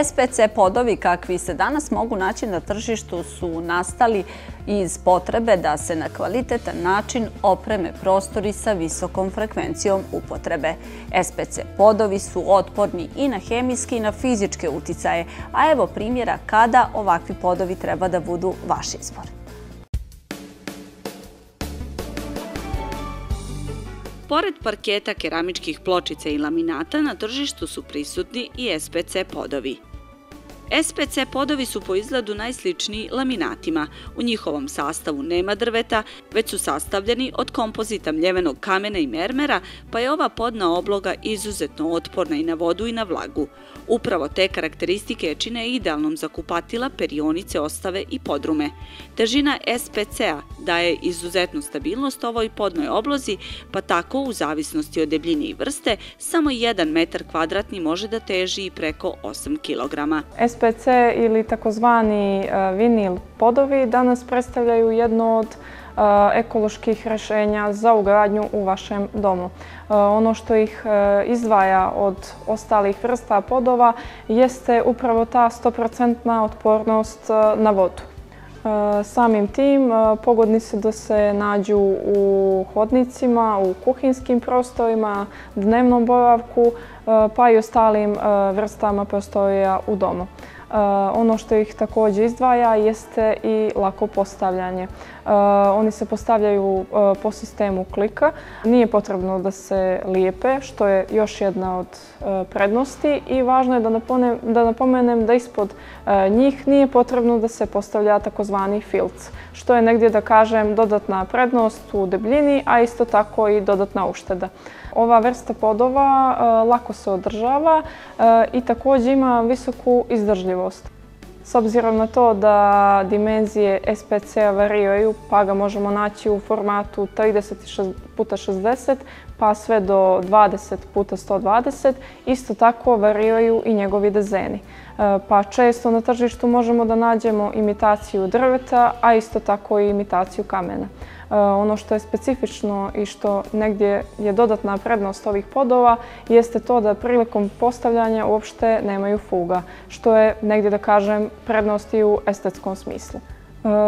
SPC podovi kakvi se danas mogu naći na tržištu su nastali iz potrebe da se na kvalitetan način opreme prostori sa visokom frekvencijom upotrebe. SPC podovi su otporni i na hemijske i na fizičke uticaje, a evo primjera kada ovakvi podovi treba da budu vaš izbor. Pored parketa, keramičkih pločica i laminata, na tržištu su prisutni i SPC podovi. SPC podovi su po izgledu najsličniji laminatima. U njihovom sastavu nema drveta, već su sastavljeni od kompozita mljevenog kamena i mermera, pa je ova podna obloga izuzetno otporna i na vodu i na vlagu. Upravo te karakteristike je čine idealnom za kupatila, perionice, ostave i podrume. Težina SPC-a daje izuzetnu stabilnost ovoj podnoj oblozi, pa tako u zavisnosti od debljine i vrste, samo 1 metar kvadratni može da teži i preko 8 kg. SPC ili takozvani vinil podovi danas predstavljaju jedno od ekoloških rješenja za ugradnju u vašem domu. Ono što ih izdvaja od ostalih vrsta podova jeste upravo ta 100% otpornost na vodu. Samim tim pogodni su da se nađu u hodnicima, u kuhinskim prostorima, dnevnom boravku, pa i ostalim vrstama prostorija u domu. Ono što ih također izdvaja jeste i lako postavljanje. Oni se postavljaju po sistemu klika. Nije potrebno da se lijepe, što je još jedna od prednosti, i važno je da napomenem da ispod njih nije potrebno da se postavlja takozvani filc, što je negdje, da kažem, dodatna prednost u debljini, a isto tako i dodatna ušteda. Ova vrsta podova lako se održava i također ima visoku izdržljivost. S obzirom na to da dimenzije SPC-a variraju, pa ga možemo naći u formatu 30x60 pa sve do 20x120, isto tako variraju i njegovi dezeni. Pa često na tržištu možemo da nađemo imitaciju drveta, a isto tako i imitaciju kamena. Ono što je specifično i što negdje je dodatna prednost ovih podova jeste to da prilikom postavljanja uopšte nemaju fuga, što je negdje, da kažem, prednost i u estetskom smislu.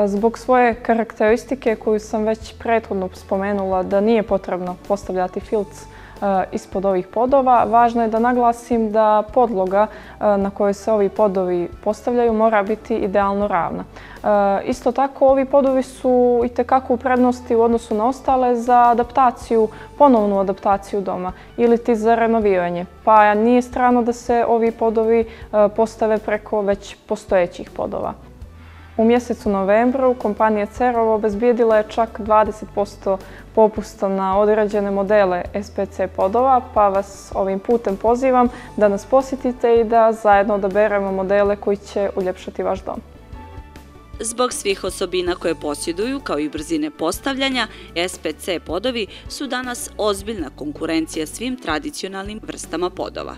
Zbog svoje karakteristike koju sam već prethodno spomenula da nije potrebno postavljati filc ispod ovih podova, važno je da naglasim da podloga na kojoj se ovi podovi postavljaju mora biti idealno ravna. Isto tako, ovi podovi su itekako u prednosti u odnosu na ostale za adaptaciju, ponovnu adaptaciju doma ili ti za renoviranje, pa nije strano da se ovi podovi postave preko već postojećih podova. U mjesecu novembru kompanija Cerovo obezbijedila je čak 20% popusta na određene modele SPC podova, pa vas ovim putem pozivam da nas posjetite i da zajedno odaberemo modele koji će uljepšati vaš dom. Zbog svih osobina koje posjeduju, kao i brzine postavljanja, SPC podovi su danas ozbiljna konkurencija svim tradicionalnim vrstama podova.